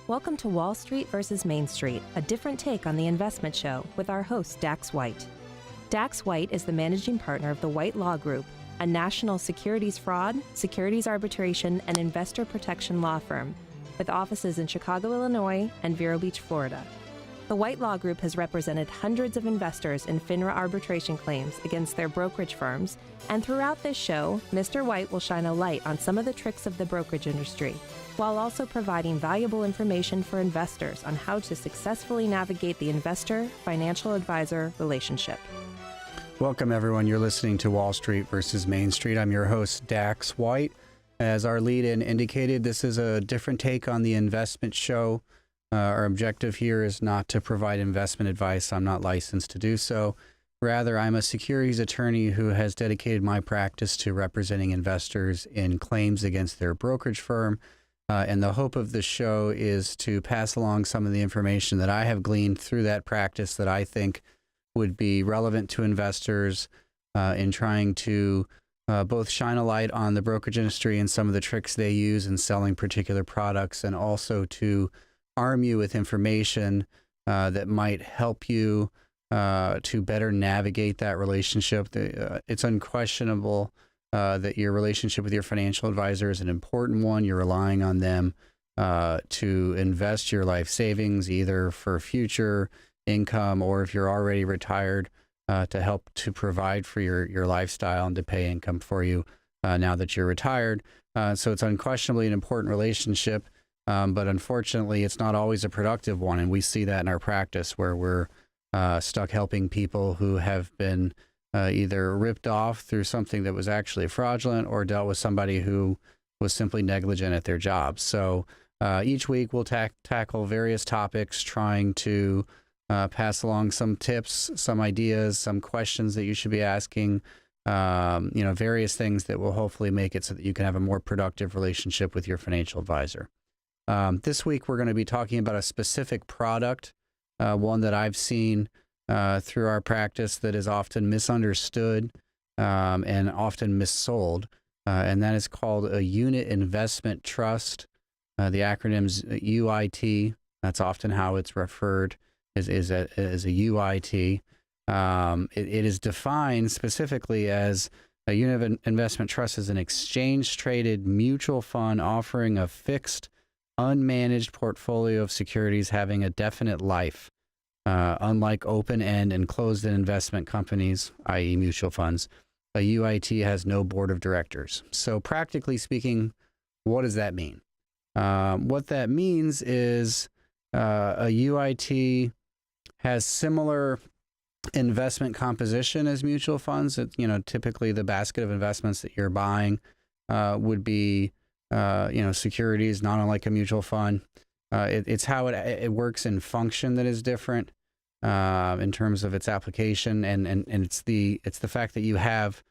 Welcome to Wall Street versus Main Street, a different take on the investment show with our host, Dax White. Dax White is the managing partner of the White Law Group, a national securities fraud, securities arbitration, and investor protection law firm with offices in Chicago, Illinois, and Vero Beach, Florida. The White Law Group has represented hundreds of investors in FINRA arbitration claims against their brokerage firms, and throughout this show, Mr. White will shine a light on some of the tricks of the brokerage industry, while also providing valuable information for investors on how to successfully navigate the investor-financial advisor relationship. Welcome, everyone. You're listening to Wall Street versus Main Street. I'm your host, Dax White. As our lead-in indicated, this is a different take on the investment show. Our objective here is not to provide investment advice. I'm not licensed to do so. Rather, I'm a securities attorney who has dedicated my practice to representing investors in claims against their brokerage firm. And the hope of the show is to pass along some of the information that I have gleaned through that practice that I think would be relevant to investors in trying to both shine a light on the brokerage industry and some of the tricks they use in selling particular products, and also to arm you with information that might help you to better navigate that relationship. It's unquestionable that your relationship with your financial advisor is an important one. You're relying on them to invest your life savings, either for future income or if you're already retired, to help to provide for your lifestyle and to pay income for you now that you're retired. So it's unquestionably an important relationship. But unfortunately, it's not always a productive one. And we see that in our practice where we're stuck helping people who have been either ripped off through something that was actually fraudulent or dealt with somebody who was simply negligent at their job. So each week we'll tackle various topics, trying to pass along some tips, some ideas, some questions that you should be asking, various things that will hopefully make it so that you can have a more productive relationship with your financial advisor. This week, we're going to be talking about a specific product, one that I've seen through our practice that is often misunderstood and often missold, and that is called a unit investment trust. The acronym's UIT. That's often how it's referred, as a UIT. It is defined specifically as a unit investment trust is an exchange-traded mutual fund offering a fixed unmanaged portfolio of securities having a definite life. Unlike open-end and closed-end investment companies, i.e. mutual funds, a UIT has no board of directors. So practically speaking, what does that mean? What that means is a UIT has similar investment composition as mutual funds. Typically the basket of investments that you're buying would be securities, not unlike a mutual fund. It's how it works in function that is different in terms of its application, and it's the fact that you have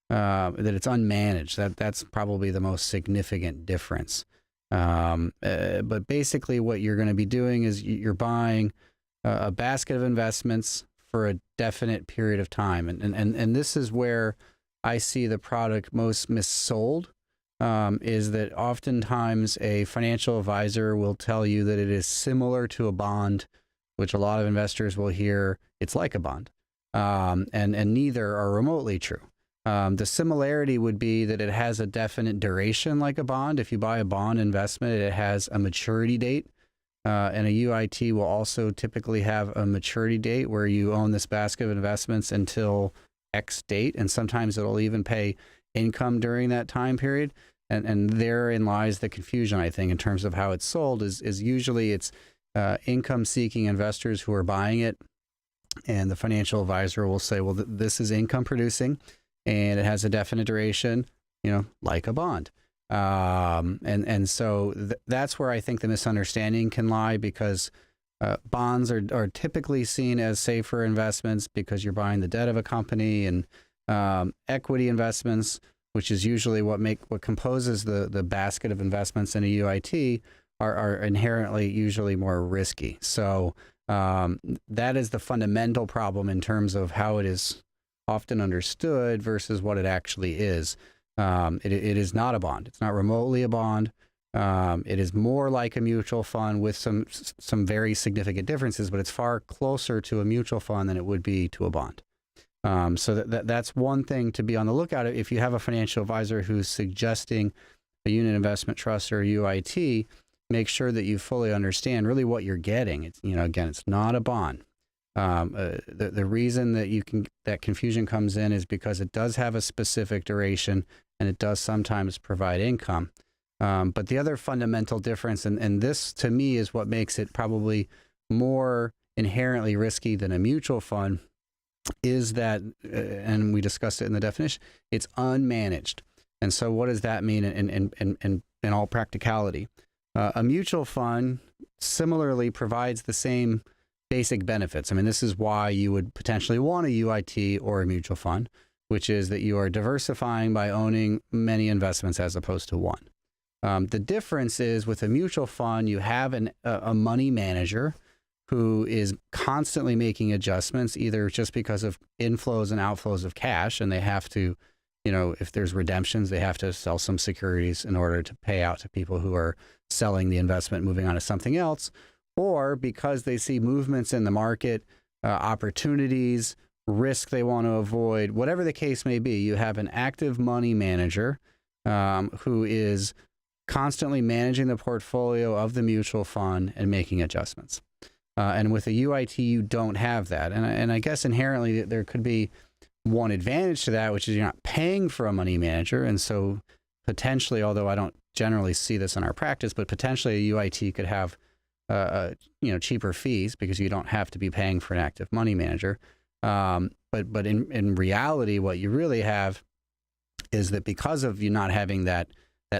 that it's unmanaged. That's probably the most significant difference. But basically, what you're going to be doing is you're buying a basket of investments for a definite period of time, and this is where I see the product most missold. Is that oftentimes a financial advisor will tell you that it is similar to a bond, which a lot of investors will hear it's like a bond, and neither are remotely true. The similarity would be that it has a definite duration like a bond. If you buy a bond investment, it has a maturity date, and a UIT will also typically have a maturity date where you own this basket of investments until X date, and sometimes it'll even pay income during that time period. And therein lies the confusion, I think, in terms of how it's sold is usually it's income-seeking investors who are buying it, and the financial advisor will say, well, this is income producing, and it has a definite duration, like a bond. And so that's where I think the misunderstanding can lie, because bonds are typically seen as safer investments because you're buying the debt of a company, and equity investments, which is usually what composes the basket of investments in a UIT, are inherently usually more risky. So that is the fundamental problem in terms of how it is often understood versus what it actually is. It is not a bond. It's not remotely a bond. It is more like a mutual fund with some very significant differences, but it's far closer to a mutual fund than it would be to a bond. So that's one thing to be on the lookout. If you have a financial advisor who's suggesting a unit investment trust or a UIT, make sure that you fully understand really what you're getting. It's, again, it's not a bond. The reason that that confusion comes in is because it does have a specific duration and it does sometimes provide income. But the other fundamental difference, and this to me is what makes it probably more inherently risky than a mutual fund, is that, and we discussed it in the definition, it's unmanaged. And so what does that mean in all practicality? A mutual fund similarly provides the same basic benefits. I mean, this is why you would potentially want a UIT or a mutual fund, which is that you are diversifying by owning many investments as opposed to one. The difference is with a mutual fund, you have a money manager who is constantly making adjustments, either just because of inflows and outflows of cash, and they have to, if there's redemptions, they have to sell some securities in order to pay out to people who are selling the investment, moving on to something else, or because they see movements in the market, opportunities, risk they want to avoid, whatever the case may be. You have an active money manager who is constantly managing the portfolio of the mutual fund and making adjustments. And with a UIT, you don't have that. And I guess inherently there could be one advantage to that, which is you're not paying for a money manager. And so potentially, although I don't generally see this in our practice, but potentially a UIT could have cheaper fees because you don't have to be paying for an active money manager. But in reality, what you really have is that because of you not having that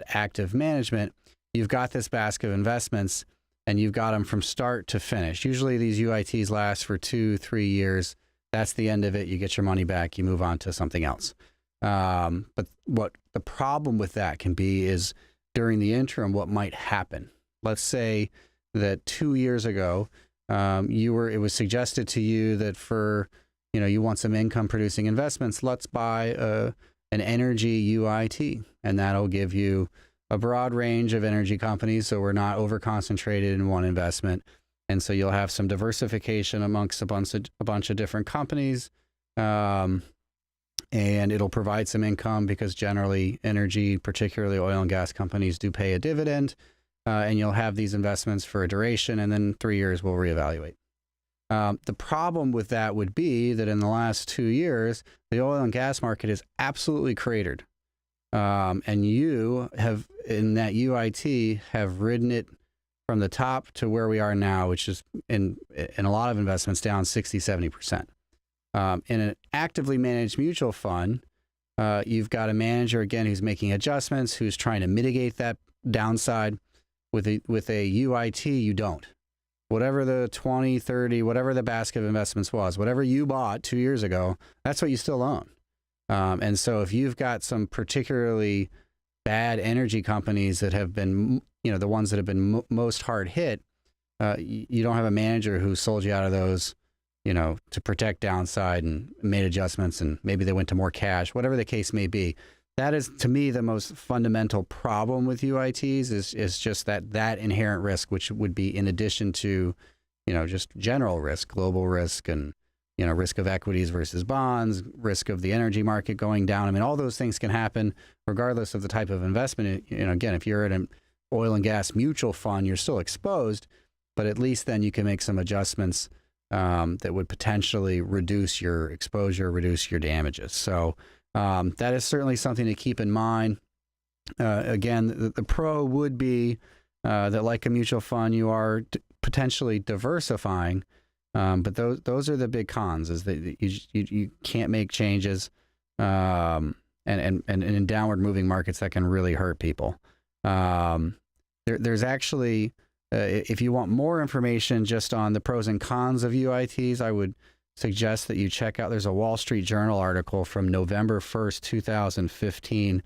active management, you've got this basket of investments and you've got them from start to finish. Usually these UITs last for 2-3 years. That's the end of it. You get your money back, you move on to something else. But what the problem with that can be is during the interim, what might happen. Let's say that 2 years ago, it was suggested to you that for, you want some income producing investments, let's buy an energy UIT, and that'll give you a broad range of energy companies. So we're not over concentrated in one investment. And so you'll have some diversification amongst a bunch of different companies. And it'll provide some income because generally energy, particularly oil and gas companies, do pay a dividend. And you'll have these investments for a duration, and then 3 years we'll reevaluate. The problem with that would be that in the last 2 years, the oil and gas market is absolutely cratered. And you have, in that UIT, have ridden it from the top to where we are now, which is in a lot of investments down 60-70%. In an actively managed mutual fund, you've got a manager, again, who's making adjustments, who's trying to mitigate that downside. With a UIT, you don't. Whatever the 20, 30, whatever the basket of investments was, whatever you bought 2 years ago, that's what you still own. And so if you've got some particularly bad energy companies that have been, the ones that have been most hard hit, you don't have a manager who sold you out of those, to protect downside and made adjustments, and maybe they went to more cash, whatever the case may be. That is, to me, the most fundamental problem with UITs is just that inherent risk, which would be in addition to, just general risk, global risk, and, risk of equities versus bonds, risk of the energy market going down. I mean, all those things can happen regardless of the type of investment. Again, if you're in an oil and gas mutual fund, you're still exposed, but at least then you can make some adjustments that would potentially reduce your exposure, reduce your damages. So that is certainly something to keep in mind. Again, the pro would be that, like a mutual fund, you are potentially diversifying, but those are the big cons. Is that you can't make changes, and in downward moving markets that can really hurt people. There's actually, if you want more information just on the pros and cons of UITs, I would suggest that you check out, there's a Wall Street Journal article from November 1st, 2015.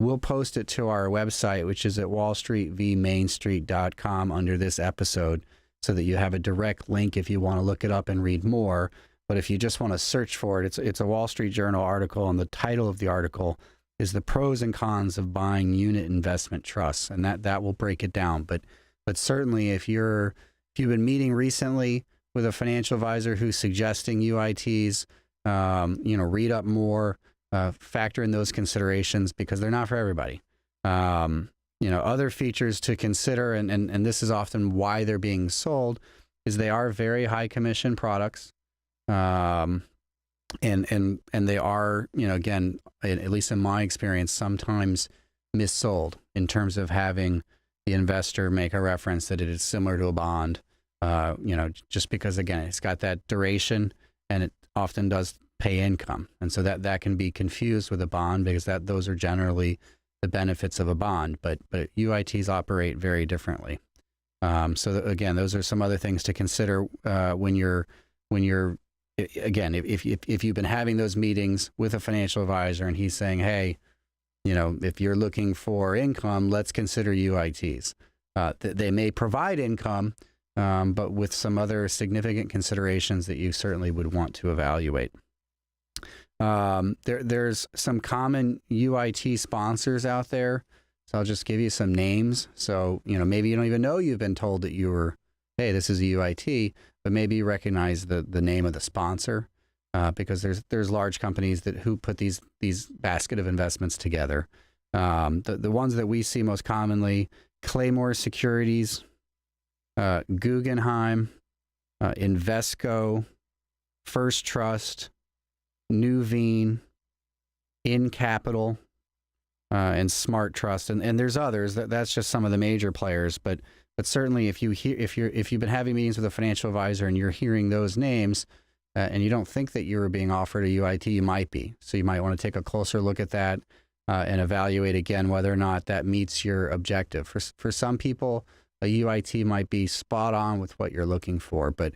We'll post it to our website, which is at wallstreetvmainstreet.com under this episode, so that you have a direct link if you want to look it up and read more. But if you just want to search for it, it's a Wall Street Journal article, and the title of the article is the pros and cons of buying unit investment trusts, and that will break it down. But certainly, if you've been meeting recently with a financial advisor who's suggesting UITs, read up more, factor in those considerations because they're not for everybody. Other features to consider, and this is often why they're being sold, is they are very high commission products. And they are, again, at least in my experience, sometimes missold in terms of having the investor make a reference that it is similar to a bond, just because, again, it's got that duration and it often does pay income. And so that can be confused with a bond because those are generally the benefits of a bond, but UITs operate very differently. Again, those are some other things to consider when you're again, if you've been having those meetings with a financial advisor and he's saying, hey, if you're looking for income, let's consider UITs. They may provide income, but with some other significant considerations that you certainly would want to evaluate. There's some common UIT sponsors out there. So I'll just give you some names. So, maybe you don't even know you've been told that hey, this is a UIT, but maybe you recognize the name of the sponsor, because there's large companies who put these basket of investments together. The ones that we see most commonly: Claymore Securities, Guggenheim, Invesco, First Trust, Nuveen, In Capital, and Smart Trust, and there's others. That's just some of the major players, but certainly if you've been having meetings with a financial advisor and you're hearing those names, and you don't think that you were being offered a UIT, you might be. So you might want to take a closer look at that and evaluate again whether or not that meets your objective. For some people, a UIT might be spot on with what you're looking for, but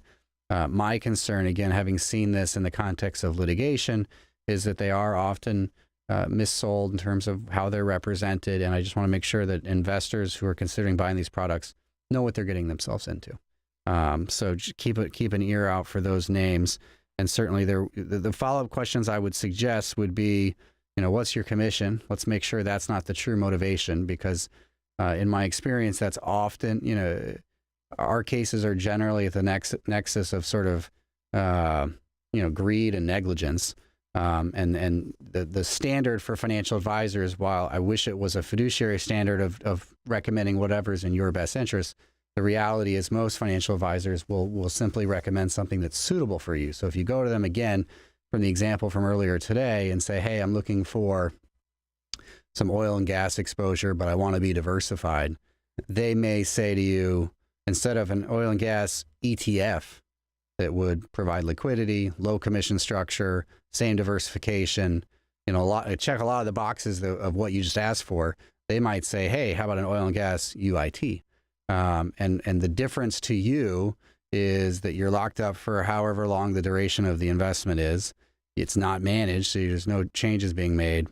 my concern, again, having seen this in the context of litigation, is that they are often missold in terms of how they're represented, and I just want to make sure that investors who are considering buying these products know what they're getting themselves into. So just keep an ear out for those names, and certainly the follow-up questions I would suggest would be, what's your commission? Let's make sure that's not the true motivation, because in my experience, that's often, our cases are generally at the nexus of sort of, greed and negligence. And the standard for financial advisors, while I wish it was a fiduciary standard of recommending whatever's in your best interest, the reality is most financial advisors will simply recommend something that's suitable for you. So if you go to them again from the example from earlier today and say, hey, I'm looking for some oil and gas exposure, but I want to be diversified, they may say to you, instead of an oil and gas ETF that would provide liquidity, low commission structure, same diversification, check a lot of the boxes of what you just asked for, they might say, hey, how about an oil and gas UIT? And the difference to you is that you're locked up for however long the duration of the investment is. It's not managed, so there's no changes being made,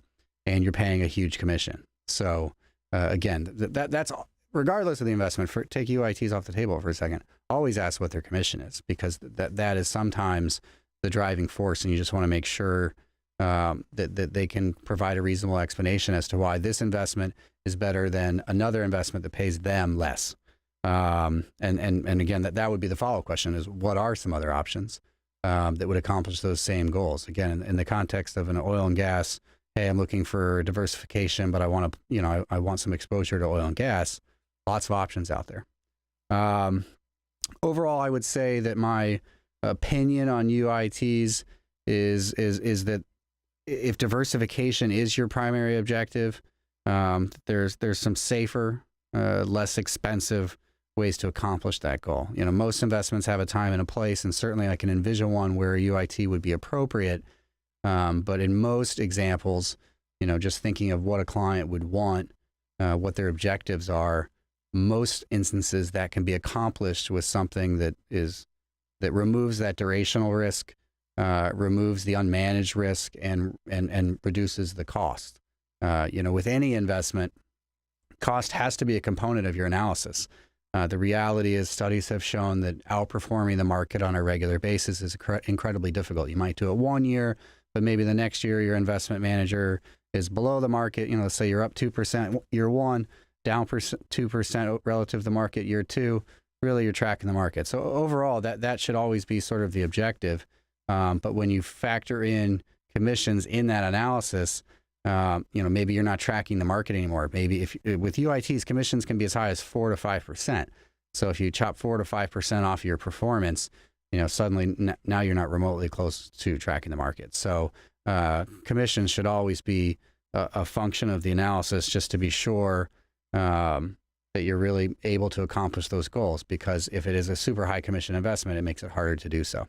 and you're paying a huge commission. So again, that's regardless of the investment. Take UITs off the table for a second. Always ask what their commission is, because that is sometimes the driving force, and you just want to make sure that they can provide a reasonable explanation as to why this investment is better than another investment that pays them less. And again, that would be the follow-up question: is what are some other options that would accomplish those same goals? Again, in the context of an oil and gas, hey, I'm looking for diversification, but I want to, I want some exposure to oil and gas. Lots of options out there. Overall, I would say that my opinion on UITs is that if diversification is your primary objective, there's some safer, less expensive ways to accomplish that goal. Most investments have a time and a place, and certainly I can envision one where a UIT would be appropriate. But in most examples, just thinking of what a client would want, what their objectives are, most instances that can be accomplished with something that removes that durational risk, removes the unmanaged risk, and reduces the cost. With any investment, cost has to be a component of your analysis. The reality is studies have shown that outperforming the market on a regular basis is incredibly difficult. You might do it one year, but maybe the next year your investment manager is below the market, let's say you're up 2% year one, down 2% relative to the market year two, really you're tracking the market. So overall, that should always be sort of the objective. But when you factor in commissions in that analysis, maybe you're not tracking the market anymore. Maybe with UITs, commissions can be as high as 4 to 5%. So if you chop 4 to 5% off your performance, suddenly now you're not remotely close to tracking the market. So commissions should always be a function of the analysis, just to be sure that you're really able to accomplish those goals. Because if it is a super high commission investment, it makes it harder to do so.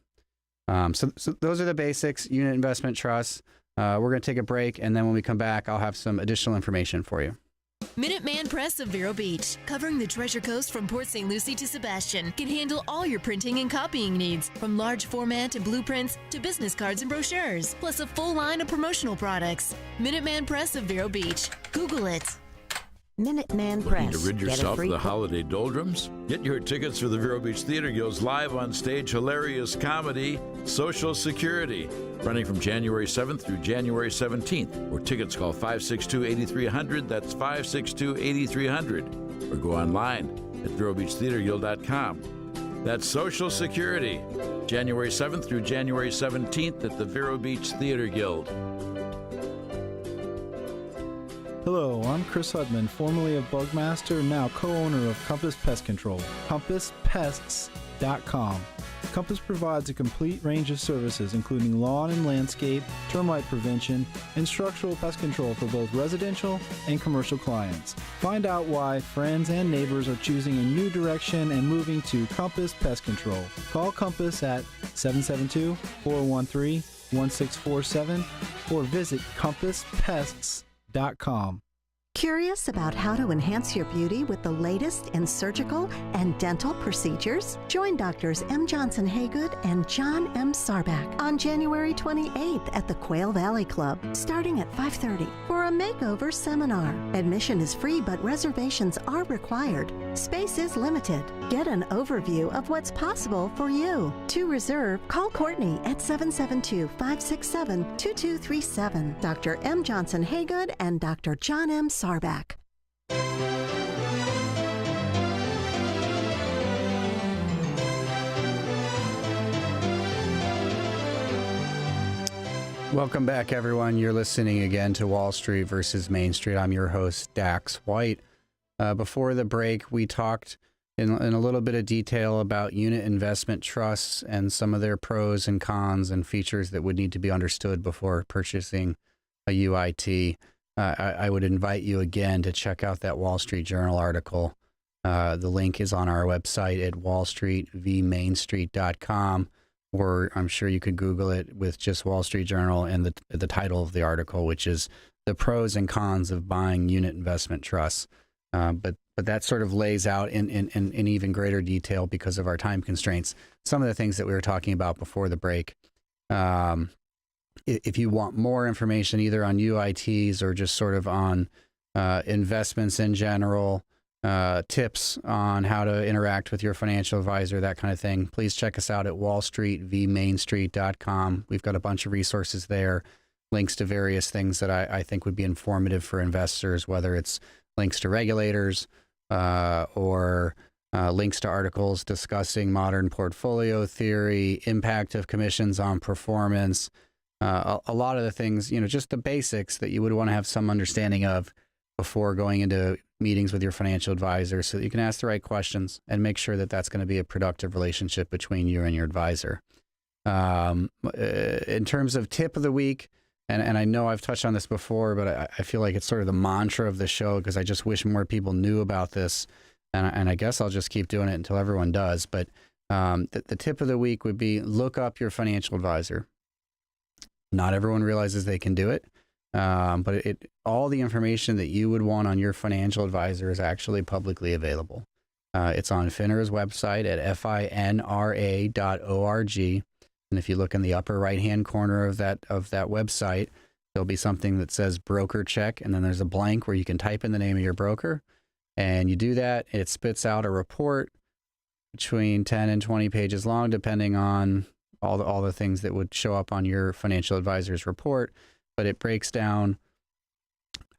So those are the basics. Unit investment trusts. We're going to take a break, and then when we come back, I'll have some additional information for you. Minuteman Press of Vero Beach, covering the Treasure Coast from Port St. Lucie to Sebastian, can handle all your printing and copying needs, from large format and blueprints to business cards and brochures, plus a full line of promotional products. Minuteman Press of Vero Beach. Google it. Minuteman Looking Press. to rid yourself of the holiday doldrums? Get your tickets for the Vero Beach Theater Guild's live on stage hilarious comedy, Social Security, running from January 7th through January 17th. For tickets, call 562-8300. That's 562-8300. Or go online at VeroBeachTheaterGuild.com. That's Social Security, January 7th through January 17th at the Vero Beach Theater Guild. Hello, I'm Chris Hudman, formerly of Bugmaster, now co-owner of Compass Pest Control. CompassPests.com. Compass provides a complete range of services, including lawn and landscape, termite prevention, and structural pest control for both residential and commercial clients. Find out why friends and neighbors are choosing a new direction and moving to Compass Pest Control. Call Compass at 772-413-1647 or visit CompassPests.com. Curious about how to enhance your beauty with the latest in surgical and dental procedures? Join Doctors M. Johnson Haygood and John M. Sarback on January 28th at the Quail Valley Club, starting at 5:30 for a makeover seminar. Admission is free, but reservations are required. Space is limited. Get an overview of what's possible for you. To reserve, call Courtney at 772-567-2237. Dr. M. Johnson Haygood and Dr. John M. Sarback. Welcome back, everyone. You're listening again to Wall Street versus Main Street. I'm your host, Dax White. Before the break, we talked in a little bit of detail about unit investment trusts and some of their pros and cons and features that would need to be understood before purchasing a UIT. I would invite you again to check out that Wall Street Journal article. The link is on our website at wallstreetvmainstreet.com, or I'm sure you could Google it with just Wall Street Journal and the title of the article, which is The Pros and Cons of Buying Unit Investment Trusts. But that sort of lays out in even greater detail, because of our time constraints, some of the things that we were talking about before the break. If you want more information either on UITs or just sort of on investments in general, tips on how to interact with your financial advisor, that kind of thing, please check us out at wallstreetvmainstreet.com. We've got a bunch of resources there, links to various things that I think would be informative for investors, whether it's links to regulators or links to articles discussing modern portfolio theory, impact of commissions on performance, a lot of the things, just the basics that you would want to have some understanding of before going into meetings with your financial advisor, so that you can ask the right questions and make sure that that's going to be a productive relationship between you and your advisor. In terms of tip of the week, and I know I've touched on this before, but I feel like it's sort of the mantra of the show, because I just wish more people knew about this, and I guess I'll just keep doing it until everyone does. But the tip of the week would be look up your financial advisor. Not everyone realizes they can do it, but all the information that you would want on your financial advisor is actually publicly available. It's on FINRA's website at finra.org. And if you look in the upper right-hand corner of that website, there'll be something that says broker check, and then there's a blank where you can type in the name of your broker. And you do that, it spits out a report between 10 and 20 pages long, depending on all the things that would show up on your financial advisor's report. But it breaks down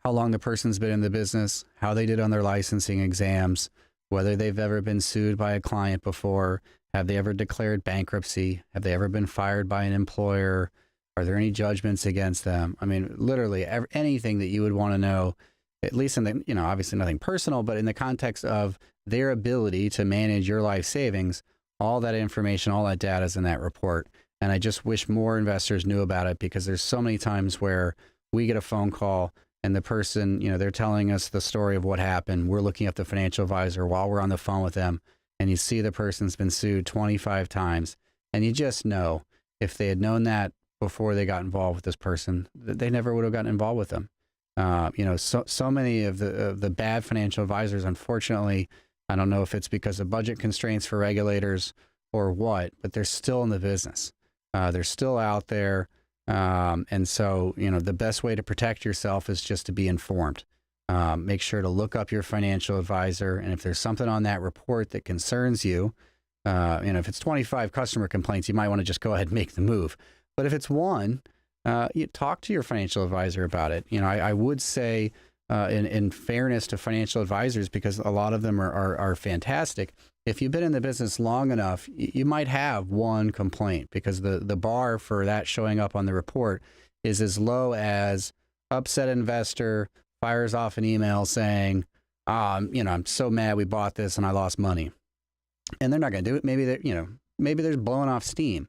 how long the person's been in the business, how they did on their licensing exams, whether they've ever been sued by a client before, have they ever declared bankruptcy, have they ever been fired by an employer, are there any judgments against them? I mean, literally anything that you would want to know, at least in the, obviously nothing personal, but in the context of their ability to manage your life savings, all that information, all that data is in that report. And I just wish more investors knew about it, because there's so many times where we get a phone call and the person, they're telling us the story of what happened. We're looking up the financial advisor while we're on the phone with them, and you see the person's been sued 25 times. And you just know, if they had known that before they got involved with this person, they never would have gotten involved with them. So many of the bad financial advisors, unfortunately, I don't know if it's because of budget constraints for regulators or what, but they're still in the business. They're still out there. And so, the best way to protect yourself is just to be informed. Make sure to look up your financial advisor. And if there's something on that report that concerns you, if it's 25 customer complaints, you might want to just go ahead and make the move. But if it's one, you talk to your financial advisor about it. I would say, in fairness to financial advisors, because a lot of them are fantastic, if you've been in the business long enough, you might have one complaint, because the bar for that showing up on the report is as low as upset investor fires off an email saying, I'm so mad we bought this and I lost money. And they're not going to do it. Maybe they're blowing off steam.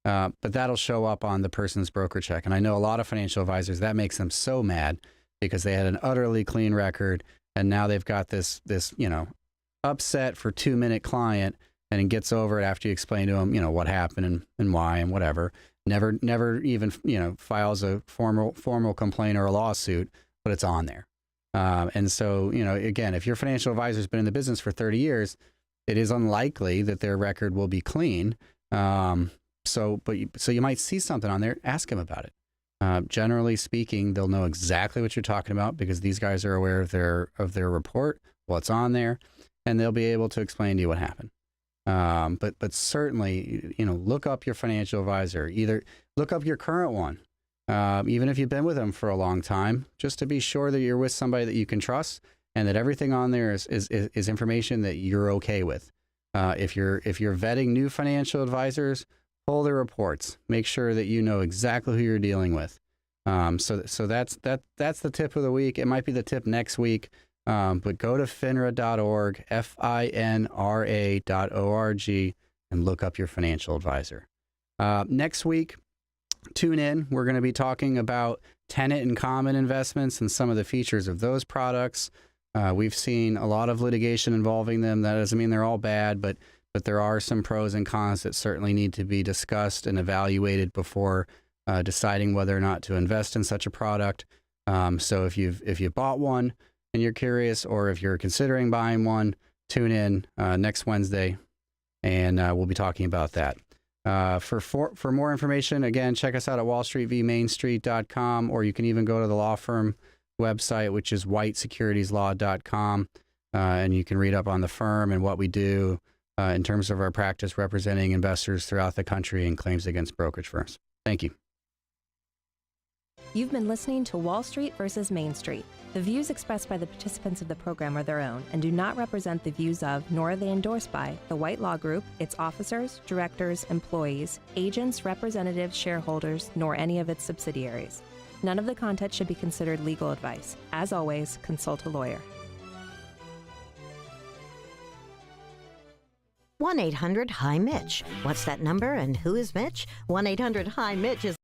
But that'll show up on the person's broker check. And I know a lot of financial advisors, that makes them so mad, because they had an utterly clean record, and now they've got this upset for 2-minute client, and it gets over it after you explain to them, what happened and why and whatever. Never even, files a formal complaint or a lawsuit, but it's on there. And so, again, if your financial advisor's been in the business for 30 years, it is unlikely that their record will be clean. So you might see something on there, ask them about it. Generally speaking, they'll know exactly what you're talking about, because these guys are aware of their report, what's on there, and they'll be able to explain to you what happened. But certainly, look up your financial advisor. Either look up your current one, even if you've been with them for a long time, just to be sure that you're with somebody that you can trust, and that everything on there is information that you're okay with. If you're vetting new financial advisors, pull their reports. Make sure that you know exactly who you're dealing with. So that's the tip of the week. It might be the tip next week, but go to finra.org, FINRA.org, and look up your financial advisor. Next week, tune in. We're going to be talking about tenant and common investments and some of the features of those products. We've seen a lot of litigation involving them. That doesn't mean they're all bad, but there are some pros and cons that certainly need to be discussed and evaluated before deciding whether or not to invest in such a product. So if you've bought one and you're curious, or if you're considering buying one, tune in next Wednesday, and we'll be talking about that. For more information, again, check us out at wallstreetvmainstreet.com, or you can even go to the law firm website, which is whitesecuritieslaw.com, and you can read up on the firm and what we do in terms of our practice representing investors throughout the country in claims against brokerage firms. Thank you. You've been listening to Wall Street versus Main Street. The views expressed by the participants of the program are their own and do not represent the views of, nor are they endorsed by, the White Law Group, its officers, directors, employees, agents, representatives, shareholders, nor any of its subsidiaries. None of the content should be considered legal advice. As always, consult a lawyer. 1-800-HI-MITCH. What's that number and who is Mitch? 1-800-HI-MITCH is